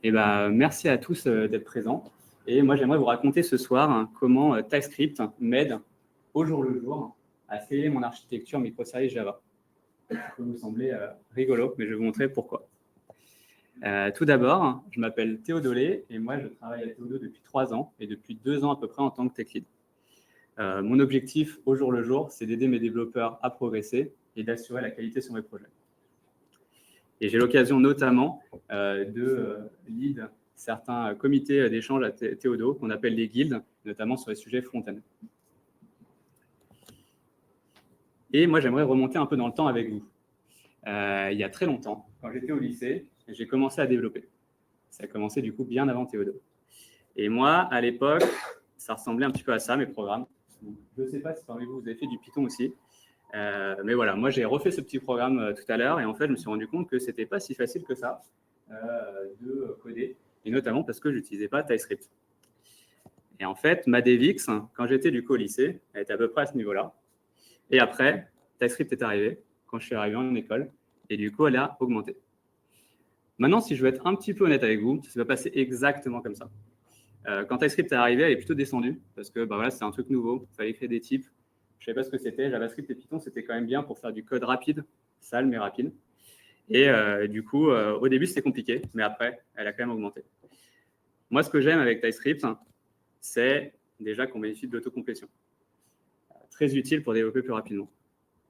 Merci à tous d'être présents. Et moi, j'aimerais vous raconter ce soir comment TypeScript m'aide au jour le jour à scaler mon architecture microservice Java. Ça peut vous sembler rigolo, mais je vais vous montrer pourquoi. Tout d'abord, je m'appelle Théo Dolé et moi, je travaille à Théodo depuis 3 ans et depuis 2 ans à peu près en tant que tech lead. Mon objectif au jour le jour, c'est d'aider mes développeurs à progresser et d'assurer la qualité sur mes projets. Et j'ai l'occasion notamment de lead certains comités d'échange à Théodo qu'on appelle les guildes, notamment sur les sujets front-end. Et moi, j'aimerais remonter un peu dans le temps avec vous. Il y a très longtemps, quand j'étais au lycée, j'ai commencé à développer. Ça a commencé du coup bien avant Théodo. Et moi, à l'époque, ça ressemblait un petit peu à ça, mes programmes. Je ne sais pas si parmi vous, vous avez fait du Python aussi. Mais voilà, moi, j'ai refait ce petit programme tout à l'heure et en fait, je me suis rendu compte que ce n'était pas si facile que ça de coder, et notamment parce que je n'utilisais pas TypeScript. Et en fait, ma DevX, quand j'étais du coup au lycée, elle était à peu près à ce niveau-là. Et après, TypeScript est arrivé quand je suis arrivé en école et du coup, elle a augmenté. Maintenant, si je veux être un petit peu honnête avec vous, ça va passer exactement comme ça. Quand TypeScript est arrivé, elle est plutôt descendue parce que voilà, c'est un truc nouveau, il fallait créer des types. Je ne savais pas ce que c'était. JavaScript et Python, c'était quand même bien pour faire du code rapide, sale mais rapide. Et du coup, au début, c'était compliqué, mais après, elle a quand même augmenté. Moi, ce que j'aime avec TypeScript, c'est déjà qu'on bénéficie de l'autocomplétion. Très utile pour développer plus rapidement.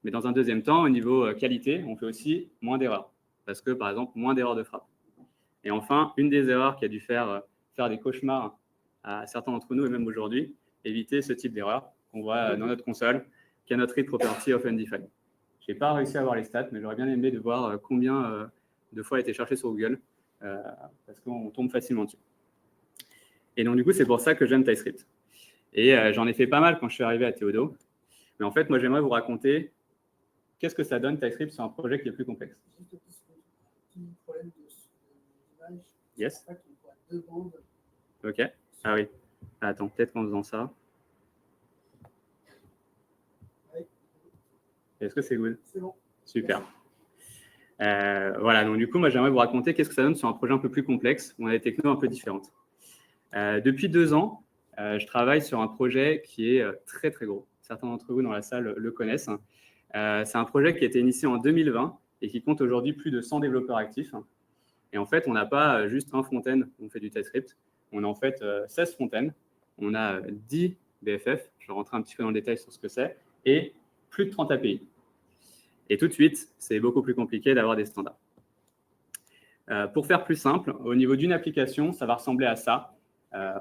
Mais dans un deuxième temps, au niveau qualité, on fait aussi moins d'erreurs. Parce que, par exemple, moins d'erreurs de frappe. Et enfin, une des erreurs qui a dû faire des cauchemars à certains d'entre nous, et même aujourd'hui, éviter ce type d'erreur qu'on voit dans notre console, qui est notre read property of undefined. Je n'ai pas réussi à avoir les stats, mais j'aurais bien aimé de voir combien de fois elle a été cherchée sur Google, parce qu'on tombe facilement dessus. Et donc, du coup, c'est pour ça que j'aime TypeScript. Et j'en ai fait pas mal quand je suis arrivé à Théodo. Mais en fait, moi, j'aimerais vous raconter qu'est-ce que ça donne TypeScript sur un projet qui est plus complexe. Juste un petit problème d'image. Yes. En fait, on voit 2 bandes. OK. Ah oui. Attends, peut-être qu'en faisant ça. Oui. Est-ce que c'est good? C'est bon. Super. Voilà, donc du coup, moi, j'aimerais vous raconter qu'est-ce que ça donne sur un projet un peu plus complexe, où on a des technos un peu différentes. Depuis 2 ans, je travaille sur un projet qui est très, très gros. Certains d'entre vous dans la salle le connaissent. C'est un projet qui a été initié en 2020 et qui compte aujourd'hui plus de 100 développeurs actifs. Et en fait, on n'a pas juste un front-end, on fait du TypeScript. On a en fait 16 front-end. On a 10 BFF, je vais rentrer un petit peu dans le détail sur ce que c'est, et plus de 30 API. Et tout de suite, c'est beaucoup plus compliqué d'avoir des standards. Pour faire plus simple, au niveau d'une application, ça va ressembler à ça.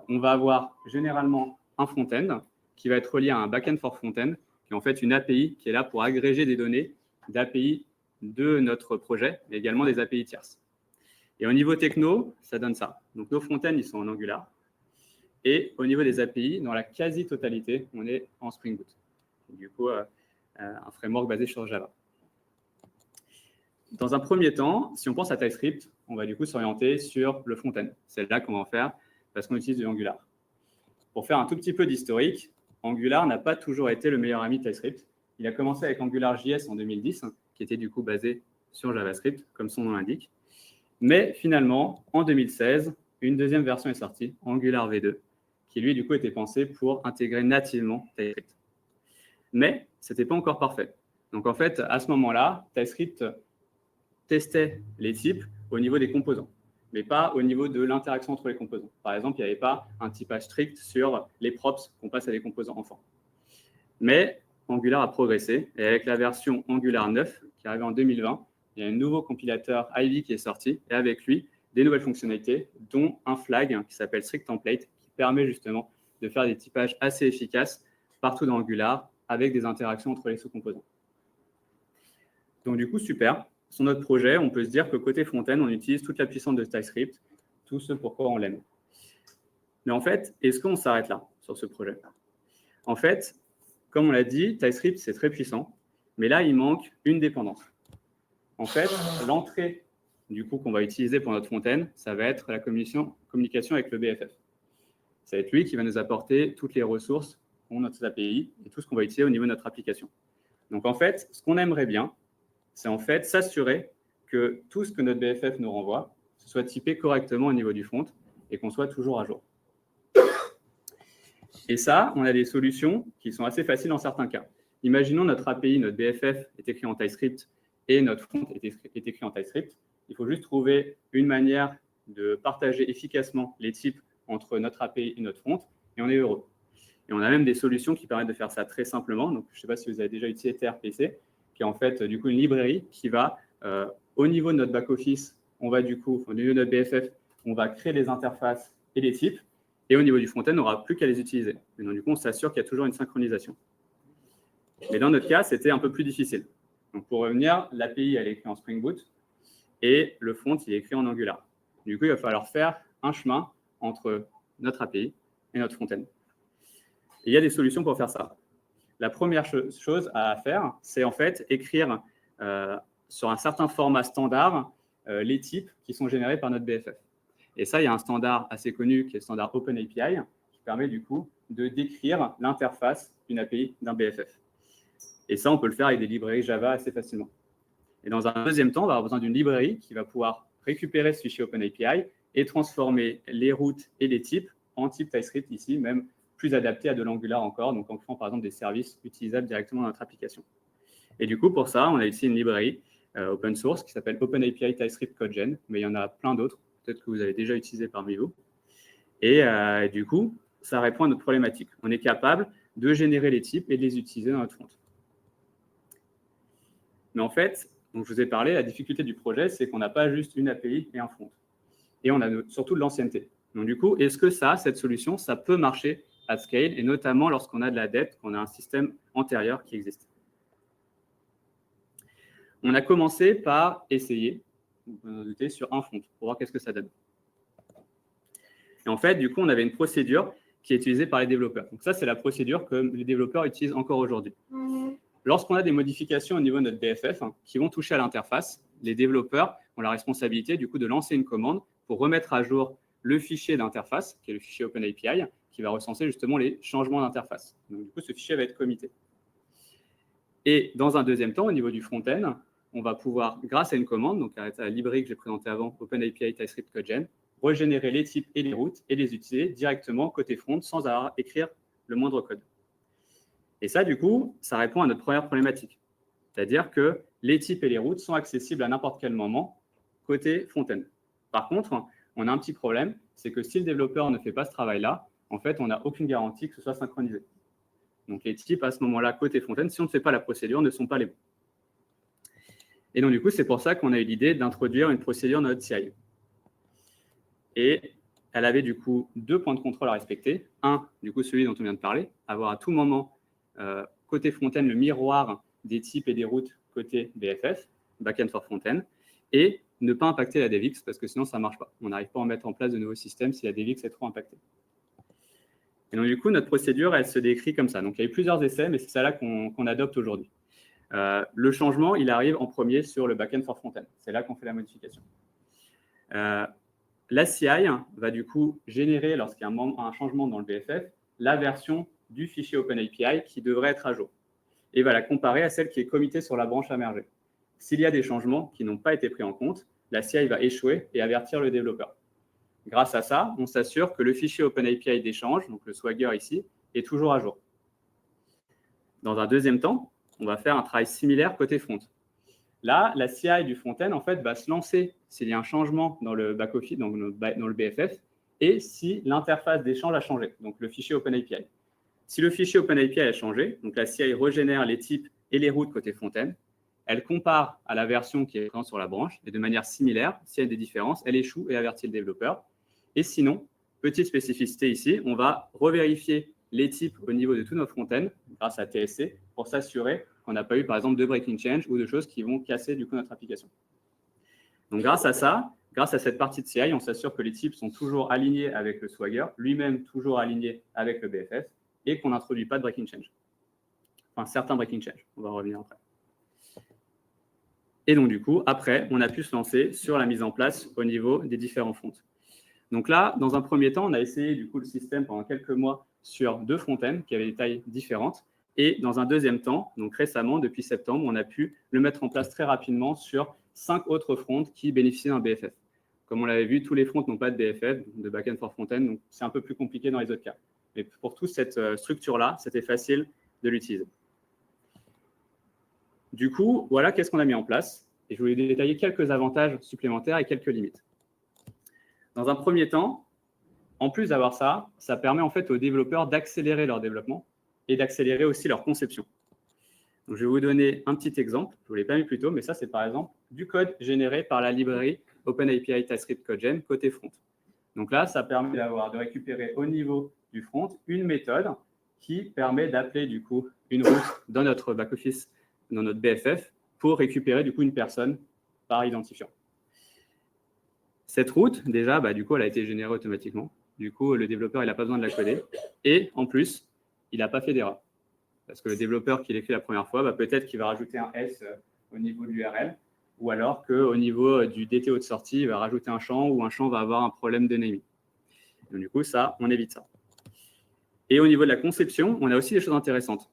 On va avoir généralement un front-end qui va être relié à un back-end for front-end, qui est en fait une API qui est là pour agréger des données d'API de notre projet, mais également des API tierces. Et au niveau techno, ça donne ça. Donc nos front-end, ils sont en Angular. Et au niveau des API, dans la quasi-totalité, on est en Spring Boot. Du coup, un framework basé sur Java. Dans un premier temps, si on pense à TypeScript, on va du coup s'orienter sur le front-end. C'est là qu'on va en faire parce qu'on utilise du Angular. Pour faire un tout petit peu d'historique, Angular n'a pas toujours été le meilleur ami de TypeScript. Il a commencé avec AngularJS en 2010, qui était du coup basé sur JavaScript, comme son nom l'indique. Mais finalement, en 2016, une deuxième version est sortie, Angular V2, qui lui, du coup, était pensé pour intégrer nativement TypeScript. Mais ce n'était pas encore parfait. Donc, en fait, à ce moment-là, TypeScript testait les types au niveau des composants, mais pas au niveau de l'interaction entre les composants. Par exemple, il n'y avait pas un typage strict sur les props qu'on passe à des composants enfants. Mais Angular a progressé, et avec la version Angular 9, qui arrive en 2020, il y a un nouveau compilateur Ivy qui est sorti, et avec lui, des nouvelles fonctionnalités, dont un flag qui s'appelle Strict Template, qui permet justement de faire des typages assez efficaces partout dans Angular, avec des interactions entre les sous-composants. Donc du coup, super. Sur notre projet, on peut se dire que côté front-end, on utilise toute la puissance de TypeScript, tout ce pourquoi on l'aime. Mais en fait, est-ce qu'on s'arrête là, sur ce projet? En fait, comme on l'a dit, TypeScript, c'est très puissant, mais là, il manque une dépendance. En fait, l'entrée du coup qu'on va utiliser pour notre front-end, ça va être la communication avec le BFF. Ça va être lui qui va nous apporter toutes les ressources pour notre API et tout ce qu'on va utiliser au niveau de notre application. Donc, en fait, ce qu'on aimerait bien, c'est en fait s'assurer que tout ce que notre BFF nous renvoie, que ce ce soit typé correctement au niveau du front et qu'on soit toujours à jour. Et ça, on a des solutions qui sont assez faciles dans certains cas. Imaginons notre API, notre BFF est écrit en TypeScript et notre front est écrit en TypeScript. Il faut juste trouver une manière de partager efficacement les types entre notre API et notre front, et on est heureux. Et on a même des solutions qui permettent de faire ça très simplement. Donc, je ne sais pas si vous avez déjà utilisé TRPC, qui est en fait du coup une librairie qui va, au niveau de notre back-office, on va du coup, au niveau de notre BFF, on va créer les interfaces et les types, et au niveau du front-end, on n'aura plus qu'à les utiliser. Et donc, du coup, on s'assure qu'il y a toujours une synchronisation. Mais dans notre cas, c'était un peu plus difficile. Donc, pour revenir, l'API, elle est écrite en Spring Boot, et le front, il est écrit en Angular. Du coup, il va falloir faire un chemin entre notre API et notre front-end. Et il y a des solutions pour faire ça. La première chose à faire, c'est en fait écrire sur un certain format standard les types qui sont générés par notre BFF. Et ça, il y a un standard assez connu qui est le standard OpenAPI qui permet du coup de décrire l'interface d'une API d'un BFF. Et ça, on peut le faire avec des librairies Java assez facilement. Et dans un deuxième temps, on va avoir besoin d'une librairie qui va pouvoir récupérer ce fichier OpenAPI et transformer les routes et les types en type TypeScript ici, même plus adapté à de l'Angular encore, donc en créant par exemple des services utilisables directement dans notre application. Et du coup, pour ça, on a ici une librairie open source qui s'appelle OpenAPI TypeScript CodeGen, mais il y en a plein d'autres, peut-être que vous avez déjà utilisé parmi vous. Et du coup, ça répond à notre problématique. On est capable de générer les types et de les utiliser dans notre front. Mais en fait, donc je vous ai parlé, la difficulté du projet, c'est qu'on n'a pas juste une API et un front. Et on a surtout de l'ancienneté. Donc du coup, est-ce que cette solution, ça peut marcher à scale, et notamment lorsqu'on a de la dette, qu'on a un système antérieur qui existe? On a commencé par essayer, sur un front, pour voir qu'est-ce que ça donne. Et en fait, du coup, on avait une procédure qui est utilisée par les développeurs. Donc ça, c'est la procédure que les développeurs utilisent encore aujourd'hui. Lorsqu'on a des modifications au niveau de notre BFF qui vont toucher à l'interface, les développeurs ont la responsabilité du coup de lancer une commande pour remettre à jour le fichier d'interface, qui est le fichier OpenAPI, qui va recenser justement les changements d'interface. Donc du coup, ce fichier va être commité. Et dans un deuxième temps, au niveau du front-end, on va pouvoir, grâce à une commande, donc à la librairie que j'ai présentée avant, OpenAPI TypeScript CodeGen, régénérer les types et les routes et les utiliser directement côté front sans avoir à écrire le moindre code. Et ça, du coup, ça répond à notre première problématique. C'est-à-dire que les types et les routes sont accessibles à n'importe quel moment côté front-end. Par contre, on a un petit problème, c'est que si le développeur ne fait pas ce travail-là, en fait, on n'a aucune garantie que ce soit synchronisé. Donc, les types, à ce moment-là, côté front-end, si on ne fait pas la procédure, ne sont pas les bons. Et donc, du coup, c'est pour ça qu'on a eu l'idée d'introduire une procédure dans notre CI. Et elle avait, du coup, 2 points de contrôle à respecter. Un, du coup, celui dont on vient de parler, avoir à tout moment côté front-end le miroir des types et des routes côté BFF, backend for front-end, et ne pas impacter la DevX parce que sinon ça ne marche pas. On n'arrive pas à mettre en place de nouveaux systèmes si la DevX est trop impactée. Et donc du coup, notre procédure, elle se décrit comme ça. Donc il y a eu plusieurs essais, mais c'est ça là qu'on adopte aujourd'hui. Le changement, il arrive en premier sur le backend for front-end. C'est là qu'on fait la modification. La CI va du coup générer, lorsqu'il y a un changement dans le BFF, la version du fichier OpenAPI qui devrait être à jour et va la comparer à celle qui est committée sur la branche à merger. S'il y a des changements qui n'ont pas été pris en compte, la CI va échouer et avertir le développeur. Grâce à ça, on s'assure que le fichier OpenAPI d'échange, donc le Swagger ici, est toujours à jour. Dans un deuxième temps, on va faire un travail similaire côté front. Là, la CI du front-end, en fait, va se lancer s'il y a un changement dans le back-office, dans le BFF, et si l'interface d'échange a changé, donc le fichier OpenAPI. Si le fichier OpenAPI a changé, donc la CI régénère les types et les routes côté front-end, elle compare à la version qui est présente sur la branche, et de manière similaire, s'il y a des différences, elle échoue et avertit le développeur. Et sinon, petite spécificité ici, on va revérifier les types au niveau de tous nos front-end grâce à TSC pour s'assurer qu'on n'a pas eu, par exemple, de breaking change ou de choses qui vont casser du coup notre application. Donc, grâce à ça, grâce à cette partie de CI, on s'assure que les types sont toujours alignés avec le Swagger, lui-même toujours aligné avec le BFF, et qu'on n'introduit pas de breaking change. Enfin, certains breaking change. On va revenir après. Et donc, du coup, après, on a pu se lancer sur la mise en place au niveau des différents fronts. Donc là, dans un premier temps, on a essayé du coup le système pendant quelques mois sur 2 front-ends qui avaient des tailles différentes. Et dans un deuxième temps, donc récemment, depuis septembre, on a pu le mettre en place très rapidement sur 5 autres fronts qui bénéficiaient d'un BFF. Comme on l'avait vu, tous les fronts n'ont pas de BFF, de backend for frontend, donc c'est un peu plus compliqué dans les autres cas. Mais pour tous, cette structure-là, c'était facile de l'utiliser. Du coup, voilà qu'est-ce qu'on a mis en place. Et je voulais détailler quelques avantages supplémentaires et quelques limites. Dans un premier temps, en plus d'avoir ça, ça permet en fait aux développeurs d'accélérer leur développement et d'accélérer aussi leur conception. Donc, je vais vous donner un petit exemple. Je ne vous l'ai pas mis plus tôt, mais ça, c'est par exemple du code généré par la librairie OpenAPI TypeScript CodeGen côté front. Donc là, ça permet de récupérer au niveau du front une méthode qui permet d'appeler du coup une route dans notre back-office, dans notre BFF, pour récupérer du coup une personne par identifiant. Cette route, déjà, du coup, elle a été générée automatiquement. Du coup, le développeur, il n'a pas besoin de la coder. Et en plus, il n'a pas fait d'erreur. Parce que le développeur qui l'écrit la première fois, peut-être qu'il va rajouter un S au niveau de l'URL, ou alors qu'au niveau du DTO de sortie, il va rajouter un champ, ou un champ va avoir un problème de naming. Donc, du coup, ça, on évite ça. Et au niveau de la conception, on a aussi des choses intéressantes.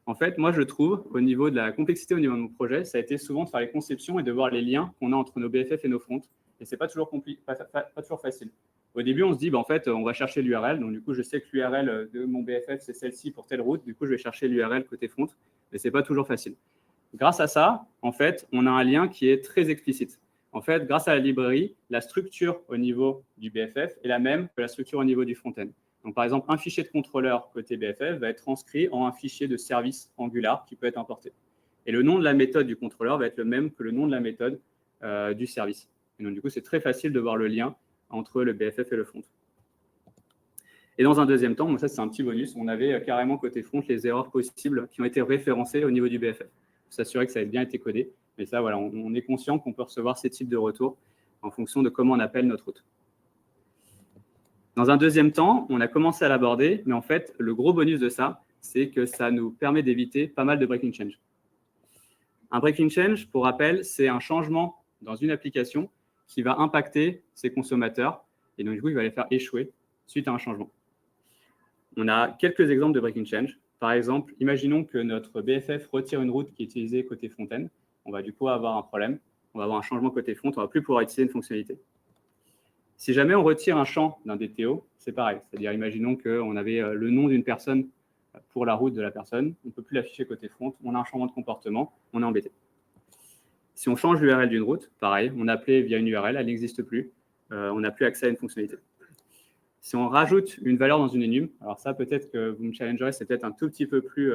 En fait, moi, je trouve, au niveau de la complexité au niveau de mon projet, ça a été souvent de faire les conceptions et de voir les liens qu'on a entre nos BFF et nos fronts. Et ce n'est pas toujours facile. Au début, on se dit, en fait, on va chercher l'URL. Donc, du coup, je sais que l'URL de mon BFF, c'est celle-ci pour telle route. Du coup, je vais chercher l'URL côté front. Mais ce n'est pas toujours facile. Grâce à ça, en fait, on a un lien qui est très explicite. En fait, grâce à la librairie, la structure au niveau du BFF est la même que la structure au niveau du front-end. Donc, par exemple, un fichier de contrôleur côté BFF va être transcrit en un fichier de service Angular qui peut être importé. Et le nom de la méthode du contrôleur va être le même que le nom de la méthode du service. Et donc, du coup, c'est très facile de voir le lien entre le BFF et le front. Et dans un deuxième temps, ça c'est un petit bonus, on avait carrément côté front les erreurs possibles qui ont été référencées au niveau du BFF. Pour s'assurer que ça ait bien été codé. Mais ça, voilà, on est conscient qu'on peut recevoir ces types de retours en fonction de comment on appelle notre route. Dans un deuxième temps, on a commencé à l'aborder, mais en fait, le gros bonus de ça, c'est que ça nous permet d'éviter pas mal de breaking change. Un breaking change, pour rappel, c'est un changement dans une application qui va impacter ses consommateurs et donc du coup, il va les faire échouer suite à un changement. On a quelques exemples de breaking change. Par exemple, imaginons que notre BFF retire une route qui est utilisée côté front-end. On va du coup avoir un problème. On va avoir un changement côté front. On ne va plus pouvoir utiliser une fonctionnalité. Si jamais on retire un champ d'un DTO, c'est pareil. C'est-à-dire, imaginons qu'on avait le nom d'une personne pour la route de la personne. On ne peut plus l'afficher côté front. On a un changement de comportement. On est embêté. Si on change l'URL d'une route, pareil. On appelait via une URL. Elle n'existe plus. On n'a plus accès à une fonctionnalité. Si on rajoute une valeur dans une enum, alors ça, peut-être que vous me challengerez, c'est peut-être un tout petit peu plus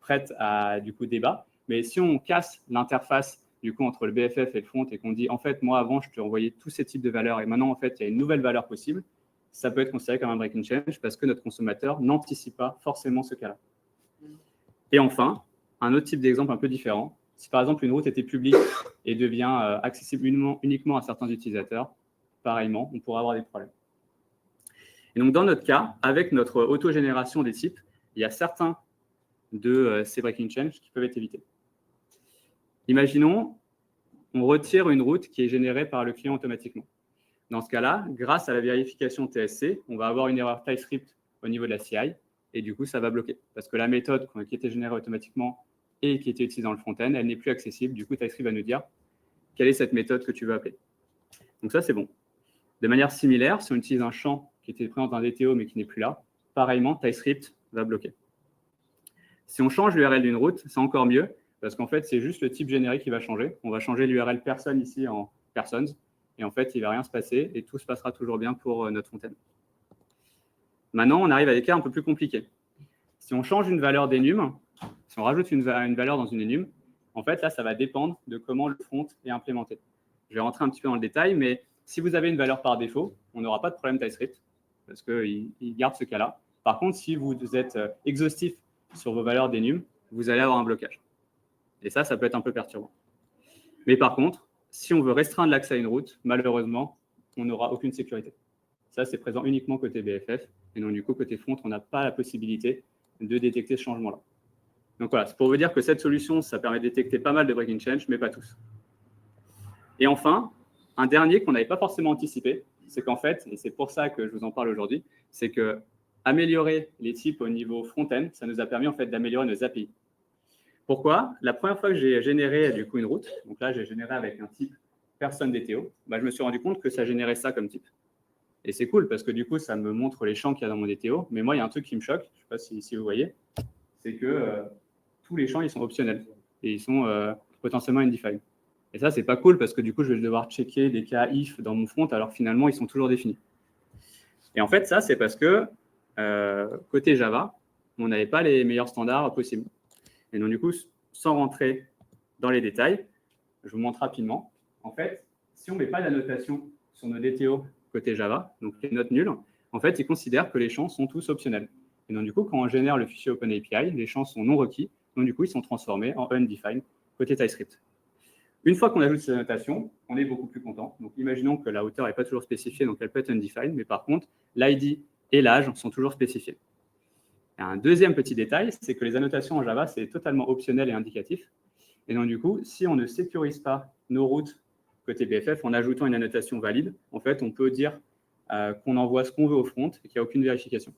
prête à du coup débat. Mais si on casse l'interface du coup entre le BFF et le front et qu'on dit en fait moi avant je te envoyais tous ces types de valeurs et maintenant en fait il y a une nouvelle valeur possible, ça peut être considéré comme un breaking change parce que notre consommateur n'anticipe pas forcément ce cas-là. Et enfin, un autre type d'exemple un peu différent. Si par exemple une route était publique et devient accessible uniquement à certains utilisateurs, pareillement, on pourrait avoir des problèmes. Et donc, dans notre cas, avec notre autogénération des types, il y a certains de ces breaking change qui peuvent être évités. Imaginons, on retire une route qui est générée par le client automatiquement. Dans ce cas-là, grâce à la vérification TSC, on va avoir une erreur TypeScript au niveau de la CI, et du coup, ça va bloquer. Parce que la méthode qui était générée automatiquement et qui était utilisée dans le front-end, elle n'est plus accessible. Du coup, TypeScript va nous dire quelle est cette méthode que tu veux appeler. Donc ça, c'est bon. De manière similaire, si on utilise un champ qui était présent dans un DTO mais qui n'est plus là, pareillement, TypeScript va bloquer. Si on change l'URL d'une route, c'est encore mieux, parce qu'en fait, c'est juste le type générique qui va changer. On va changer l'URL personne ici en persons, et en fait, il ne va rien se passer, et tout se passera toujours bien pour notre front-end. Maintenant, on arrive à des cas un peu plus compliqués. Si on change une valeur d'enum, si on rajoute une valeur dans une enum, en fait, là, ça va dépendre de comment le front est implémenté. Je vais rentrer un petit peu dans le détail, mais si vous avez une valeur par défaut, on n'aura pas de problème TypeScript, parce qu'il garde ce cas-là. Par contre, si vous êtes exhaustif sur vos valeurs d'enum, vous allez avoir un blocage. Et ça peut être un peu perturbant. Mais par contre, si on veut restreindre l'accès à une route, malheureusement, on n'aura aucune sécurité. Ça, c'est présent uniquement côté BFF. Et donc, du coup, côté front, on n'a pas la possibilité de détecter ce changement-là. Donc voilà, c'est pour vous dire que cette solution, ça permet de détecter pas mal de breaking change, mais pas tous. Et enfin, un dernier qu'on n'avait pas forcément anticipé, c'est qu'en fait, et c'est pour ça que je vous en parle aujourd'hui, c'est que améliorer les types au niveau front-end, ça nous a permis en fait d'améliorer nos API. Pourquoi? La première fois que j'ai généré du coup une route, donc là j'ai généré avec un type personne DTO, bah, je me suis rendu compte que ça générait ça comme type. Et c'est cool parce que du coup, ça me montre les champs qu'il y a dans mon DTO. Mais moi, il y a un truc qui me choque, je ne sais pas si vous voyez, c'est que tous les champs, ils sont optionnels et ils sont potentiellement undefined. Et ça, c'est pas cool parce que du coup, je vais devoir checker des cas if dans mon front alors que finalement, ils sont toujours définis. Et en fait, ça, c'est parce que côté Java, on n'avait pas les meilleurs standards possibles. Et donc, du coup, sans rentrer dans les détails, je vous montre rapidement. En fait, si on ne met pas d'annotation sur nos DTO côté Java, donc les notes nulles, en fait, ils considèrent que les champs sont tous optionnels. Et donc, du coup, quand on génère le fichier OpenAPI, les champs sont non requis, donc du coup, ils sont transformés en undefined côté TypeScript. Une fois qu'on ajoute ces annotations, on est beaucoup plus content. Donc, imaginons que la hauteur n'est pas toujours spécifiée, donc elle peut être undefined, mais par contre, l'ID et l'âge sont toujours spécifiés. Et un deuxième petit détail, c'est que les annotations en Java, c'est totalement optionnel et indicatif. Et donc, du coup, si on ne sécurise pas nos routes côté BFF en ajoutant une annotation valide, en fait, on peut dire qu'on envoie ce qu'on veut au front et qu'il n'y a aucune vérification.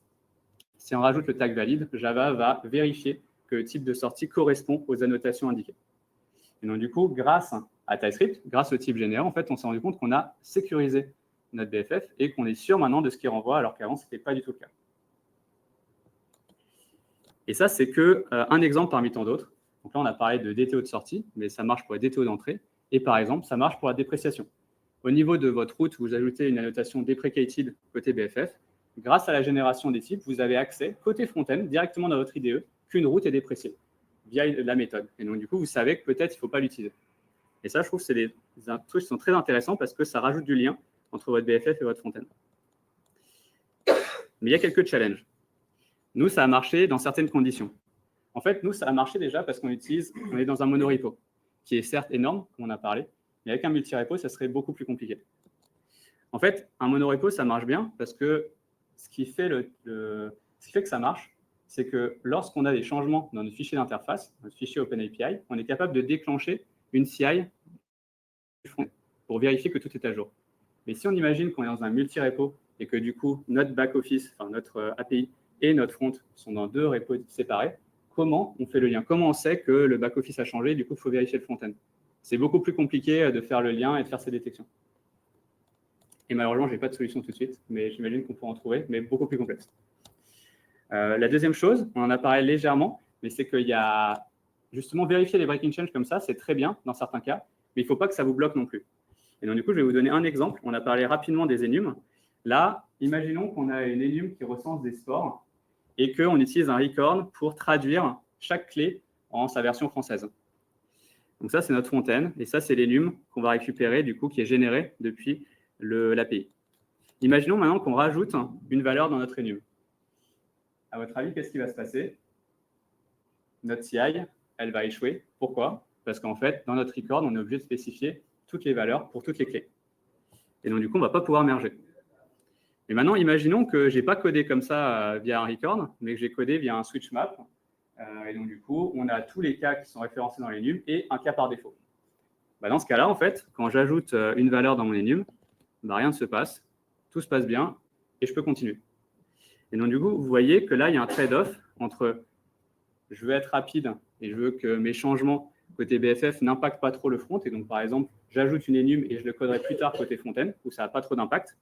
Si on rajoute le tag valide, Java va vérifier que le type de sortie correspond aux annotations indiquées. Et donc, du coup, grâce à TypeScript, grâce au type généré, en fait, on s'est rendu compte qu'on a sécurisé notre BFF et qu'on est sûr maintenant de ce qu'il renvoie, alors qu'avant, ce n'était pas du tout le cas. Et ça, c'est qu'un exemple parmi tant d'autres. Donc là, on a parlé de DTO de sortie, mais ça marche pour les DTO d'entrée. Et par exemple, ça marche pour la dépréciation. Au niveau de votre route, vous ajoutez une annotation deprecated côté BFF. Grâce à la génération des types, vous avez accès côté front-end, directement dans votre IDE, qu'une route est dépréciée via la méthode. Et donc, du coup, vous savez que peut-être il ne faut pas l'utiliser. Et ça, je trouve que c'est des trucs qui sont très intéressants parce que ça rajoute du lien entre votre BFF et votre front-end. Mais il y a quelques challenges. Nous, ça a marché dans certaines conditions. En fait, nous, ça a marché déjà parce qu'on est dans un monorepo, qui est certes énorme, comme on a parlé, mais avec un multirepo, ça serait beaucoup plus compliqué. En fait, un monorepo, ça marche bien parce que ce qui fait que ça marche, c'est que lorsqu'on a des changements dans notre fichier d'interface, notre fichier OpenAPI, on est capable de déclencher une CI pour vérifier que tout est à jour. Mais si on imagine qu'on est dans un multirepo et que du coup, notre back-office, enfin notre API et notre front sont dans deux repos séparés, comment on fait le lien? Comment on sait que le back-office a changé et du coup, il faut vérifier le front-end? C'est beaucoup plus compliqué de faire le lien et de faire ces détections. Et malheureusement, je n'ai pas de solution tout de suite, mais j'imagine qu'on pourra en trouver, mais beaucoup plus complexe. La deuxième chose, on en a parlé légèrement, mais c'est qu'il y a justement vérifier les breaking change comme ça, c'est très bien dans certains cas, mais il ne faut pas que ça vous bloque non plus. Et donc, du coup, je vais vous donner un exemple. On a parlé rapidement des enums. Là, imaginons qu'on a une enum qui recense des sports et qu'on utilise un record pour traduire chaque clé en sa version française. Donc ça, c'est notre front-end, et ça, c'est l'enum qu'on va récupérer, du coup, qui est généré depuis l'API. Imaginons maintenant qu'on rajoute une valeur dans notre enum. À votre avis, qu'est-ce qui va se passer? Notre CI, elle va échouer. Pourquoi? Parce qu'en fait, dans notre record, on est obligé de spécifier toutes les valeurs pour toutes les clés. Et donc, du coup, on ne va pas pouvoir merger. Et maintenant, imaginons que je n'ai pas codé comme ça via un record, mais que j'ai codé via un switch map. Et donc, du coup, on a tous les cas qui sont référencés dans l'enum et un cas par défaut. Bah, dans ce cas-là, en fait, quand j'ajoute une valeur dans mon enum, bah, rien ne se passe, tout se passe bien et je peux continuer. Et donc, du coup, vous voyez que là, il y a un trade-off entre je veux être rapide et je veux que mes changements côté BFF n'impactent pas trop le front. Et donc, par exemple, j'ajoute une enum et je le coderai plus tard côté front-end où ça n'a pas trop d'impact.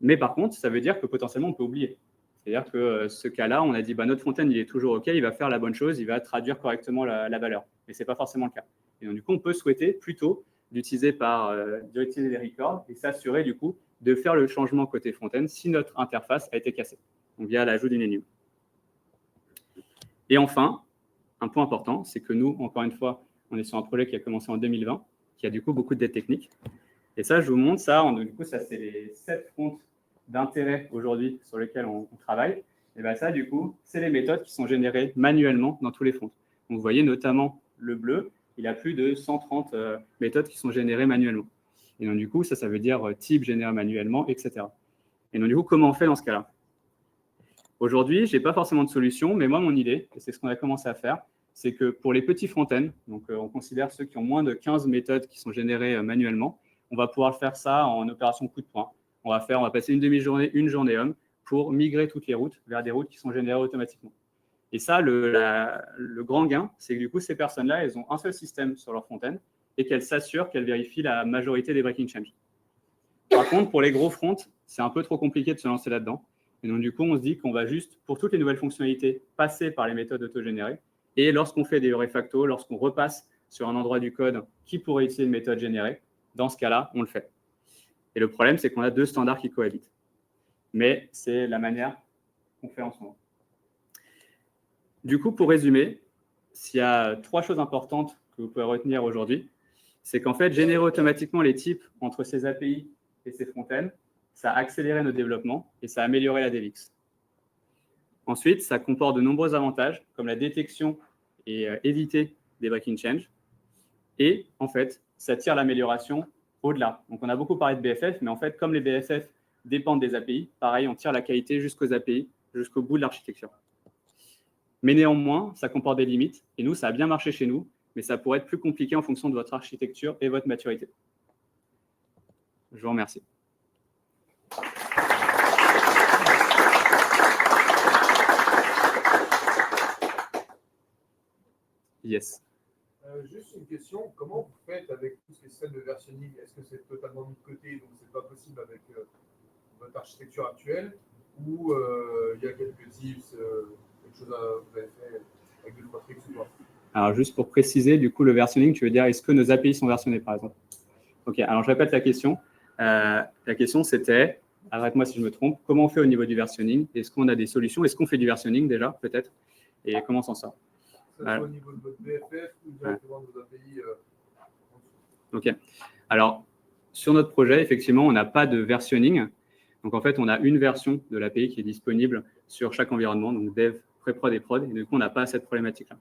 Mais par contre, ça veut dire que potentiellement, on peut oublier. C'est-à-dire que ce cas-là, on a dit notre front-end, il est toujours OK, il va faire la bonne chose, il va traduire correctement la valeur. Mais ce n'est pas forcément le cas. Et donc, du coup, on peut souhaiter plutôt d'utiliser des records et s'assurer, du coup, de faire le changement côté front-end si notre interface a été cassée, donc via l'ajout d'une enum. Et enfin, un point important, c'est que nous, encore une fois, on est sur un projet qui a commencé en 2020, qui a du coup beaucoup de dettes techniques. Et ça, je vous montre ça. Du coup, ça, c'est les 7 fronts d'intérêt aujourd'hui sur lesquels on travaille. Et bien ça, du coup, c'est les méthodes qui sont générées manuellement dans tous les fronts. Donc, vous voyez notamment le bleu, il a plus de 130 méthodes qui sont générées manuellement. Et donc, du coup, ça veut dire type généré manuellement, etc. Et donc, du coup, comment on fait dans ce cas-là? Aujourd'hui, je n'ai pas forcément de solution, mais moi, mon idée, et c'est ce qu'on a commencé à faire, c'est que pour les petits front-end, donc on considère ceux qui ont moins de 15 méthodes qui sont générées manuellement, on va pouvoir faire ça en opération coup de poing. On va passer une demi-journée, une journée homme pour migrer toutes les routes vers des routes qui sont générées automatiquement. Et ça, le grand gain, c'est que du coup, ces personnes-là, elles ont un seul système sur leur front-end et qu'elle s'assure qu'elle vérifie la majorité des breaking change. Par contre, pour les gros fronts, c'est un peu trop compliqué de se lancer là-dedans. Et donc, du coup, on se dit qu'on va juste, pour toutes les nouvelles fonctionnalités, passer par les méthodes autogénérées. Et lorsqu'on fait des refactos, lorsqu'on repasse sur un endroit du code qui pourrait utiliser une méthode générée, dans ce cas-là, on le fait. Et le problème, c'est qu'on a deux standards qui cohabitent. Mais c'est la manière qu'on fait en ce moment. Du coup, pour résumer, s'il y a 3 choses importantes que vous pouvez retenir aujourd'hui, c'est qu'en fait, générer automatiquement les types entre ces API et ces front-ends, ça a accéléré nos développements et ça a amélioré la DevX. Ensuite, ça comporte de nombreux avantages, comme la détection et éviter des breaking change. Et en fait, ça tire l'amélioration au-delà. Donc, on a beaucoup parlé de BFF, mais en fait, comme les BFF dépendent des API, pareil, on tire la qualité jusqu'aux API, jusqu'au bout de l'architecture. Mais néanmoins, ça comporte des limites. Et nous, ça a bien marché chez nous, mais ça pourrait être plus compliqué en fonction de votre architecture et votre maturité. Je vous remercie. Yes. Juste une question, comment vous faites avec tout ce qui est système de versionning? Est-ce que c'est totalement mis de côté, donc c'est pas possible avec votre architecture actuelle, ou il y a quelques tips, quelque chose que vous avez fait avec 2-3 tricks ou pas? Alors, juste pour préciser, du coup, le versionning, tu veux dire, est-ce que nos API sont versionnés, par exemple? OK, alors je répète la question. La question, c'était, arrête-moi si je me trompe, comment on fait au niveau du versionning? Est-ce qu'on a des solutions? Est-ce qu'on fait du versionning déjà, peut-être? Et comment on s'en sort? Que ce soit au niveau de votre BFF ou directement de vos API OK. Alors, sur notre projet, effectivement, on n'a pas de versionning. Donc, en fait, on a une version de l'API qui est disponible sur chaque environnement, donc dev, pré-prod et prod. Et du coup, on n'a pas cette problématique-là.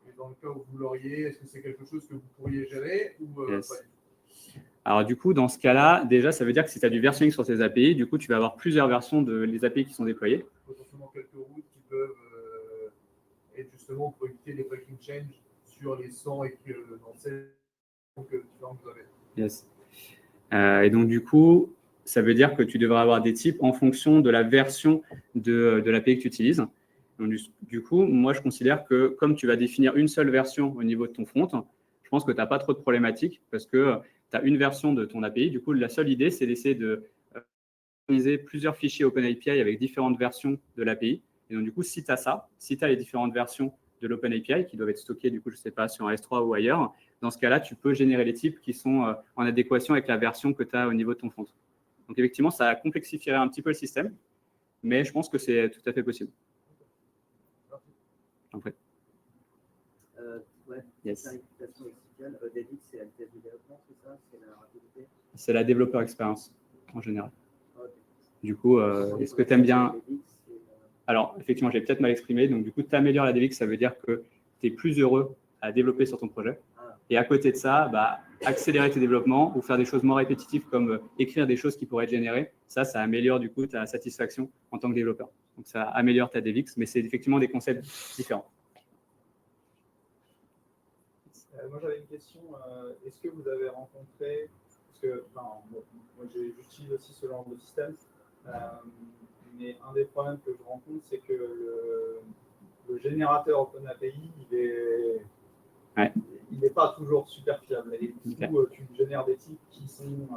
Et dans le cas où vous l'auriez, est-ce que c'est quelque chose que vous pourriez gérer ou Yes. pas du tout? Alors, du coup, dans ce cas-là, déjà, ça veut dire que si tu as du versionning sur tes API, du coup, tu vas avoir plusieurs versions des API qui sont déployées. Potentiellement quelques routes qui peuvent être justement pour éviter les breaking change sur les 100 et que dans celles que vous avez. Yes. Et donc, du coup, ça veut dire que tu devrais avoir des types en fonction de la version de l'API que tu utilises. Donc, du coup, moi, je considère que comme tu vas définir une seule version au niveau de ton front, je pense que tu n'as pas trop de problématiques parce que tu as une version de ton API. Du coup, la seule idée, c'est d'essayer de organiser plusieurs fichiers OpenAPI avec différentes versions de l'API. Et donc, du coup, si tu as ça, si tu as les différentes versions de l'OpenAPI qui doivent être stockées, du coup, je ne sais pas, sur un S3 ou ailleurs, dans ce cas-là, tu peux générer les types qui sont en adéquation avec la version que tu as au niveau de ton front. Donc, effectivement, ça complexifierait un petit peu le système, mais je pense que c'est tout à fait possible. En fait. Ouais, yes. Clarification lexicale. DevX, c'est la vitesse de développement, c'est ça? C'est la rapidité? C'est la développeur expérience, en général. Okay. Du coup, est-ce que tu aimes bien… Alors, effectivement, j'ai peut-être mal exprimé. Donc, du coup, tu améliores la DevX, ça veut dire que tu es plus heureux à développer sur ton projet. Et à côté de ça, accélérer tes développements ou faire des choses moins répétitives comme écrire des choses qui pourraient être générées, ça améliore du coup ta satisfaction en tant que développeur. Donc, ça améliore ta DevX, mais c'est effectivement des concepts différents. Moi, j'avais une question. Est-ce que vous avez rencontré, parce que moi j'utilise aussi ce genre de système, mais un des problèmes que je rencontre, c'est que le générateur OpenAPI, il n'est pas toujours super fiable. Et du coup, tu génères des types qui sont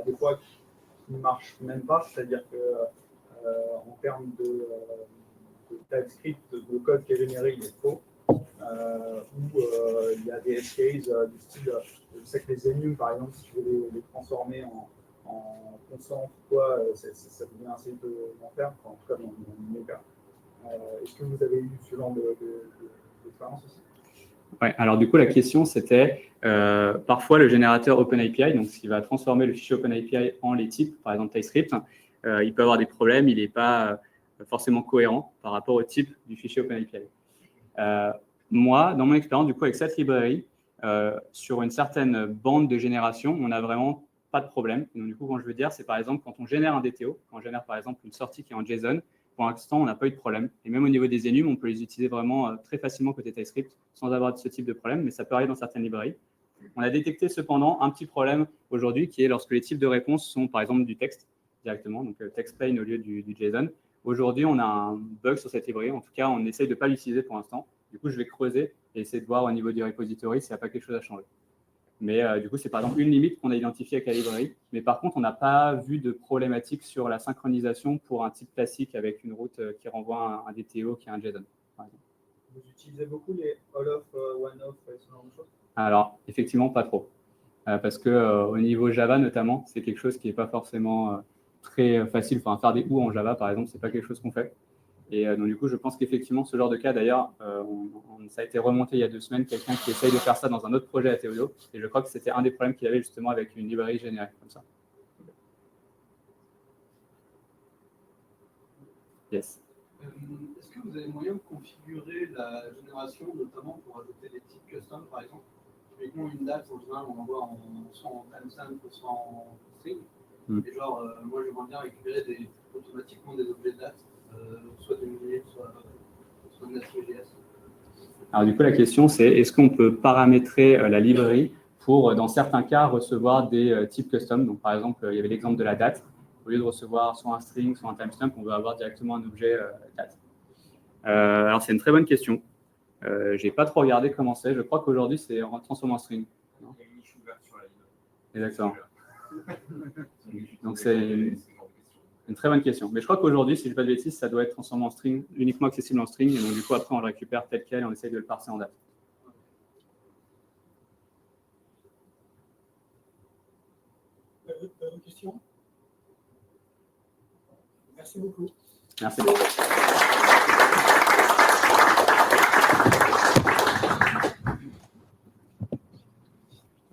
des fois qui ne marchent même pas, c'est-à-dire que en termes de TypeScript, le code qui est généré, il est faux. Où il y a des edge cases du style, je sais que les enums, par exemple, si tu veux les transformer en constante, ça devient assez peu long terme, en tout cas dans mon cas. Est-ce que vous avez eu ce genre d'expérience aussi? Ouais, alors du coup, la question, c'était parfois le générateur OpenAPI, donc ce qui va transformer le fichier OpenAPI en les types, par exemple TypeScript, il peut avoir des problèmes, il n'est pas forcément cohérent par rapport au type du fichier OpenAPI. Moi, dans mon expérience, du coup, avec cette librairie, sur une certaine bande de génération, on n'a vraiment pas de problème. Donc, du coup, quand je veux dire, c'est par exemple quand on génère un DTO, quand on génère par exemple une sortie qui est en JSON, pour l'instant, on n'a pas eu de problème. Et même au niveau des enums, on peut les utiliser vraiment très facilement côté TypeScript sans avoir ce type de problème, mais ça peut arriver dans certaines librairies. On a détecté cependant un petit problème aujourd'hui qui est lorsque les types de réponses sont par exemple du texte directement, donc text plain au lieu du JSON. Aujourd'hui, on a un bug sur cette librairie. En tout cas, on essaye de ne pas l'utiliser pour l'instant. Du coup, je vais creuser et essayer de voir au niveau du repository s'il n'y a pas quelque chose à changer. Mais du coup, c'est par exemple une limite qu'on a identifiée avec la librairie. Mais par contre, on n'a pas vu de problématique sur la synchronisation pour un type classique avec une route qui renvoie un DTO qui est un JSON, par exemple. Vous utilisez beaucoup les all-off, one-off et ce genre de choses? Alors, effectivement, pas trop. Parce qu'au niveau Java, notamment, c'est quelque chose qui n'est pas forcément très facile. Enfin, faire des ou en Java, par exemple, ce n'est pas quelque chose qu'on fait. Et donc, du coup, je pense qu'effectivement, ce genre de cas, d'ailleurs, ça a été remonté il y a 2 semaines, quelqu'un qui essaye de faire ça dans un autre projet à Théodo. Et je crois que c'était un des problèmes qu'il avait justement avec une librairie générique comme ça. Yes. Est-ce que vous avez moyen de configurer la génération, notamment pour ajouter des types custom, par exemple? Typiquement, une date, en général, on l'envoie soit en timestamp, soit en string. Et genre, moi, j'aimerais bien récupérer automatiquement des objets de date, soit de Vue, soit de Nest.js. Alors, du coup, la question, c'est est-ce qu'on peut paramétrer la librairie pour, dans certains cas, recevoir des types custom? Donc, par exemple, il y avait l'exemple de la date. Au lieu de recevoir soit un string, soit un timestamp, on veut avoir directement un objet date. Alors, c'est une très bonne question. Je n'ai pas trop regardé comment c'est. Je crois qu'aujourd'hui, c'est transformé en string. Il y a une niche ouverte sur la librairie. Exactement. Donc, c'est une très bonne question. Mais je crois qu'aujourd'hui, si je ne dis pas de bêtises, ça doit être transformé en string, uniquement accessible en string. Et donc, du coup, après, on le récupère tel quel et on essaye de le parser en date. Une question? Merci beaucoup. Merci.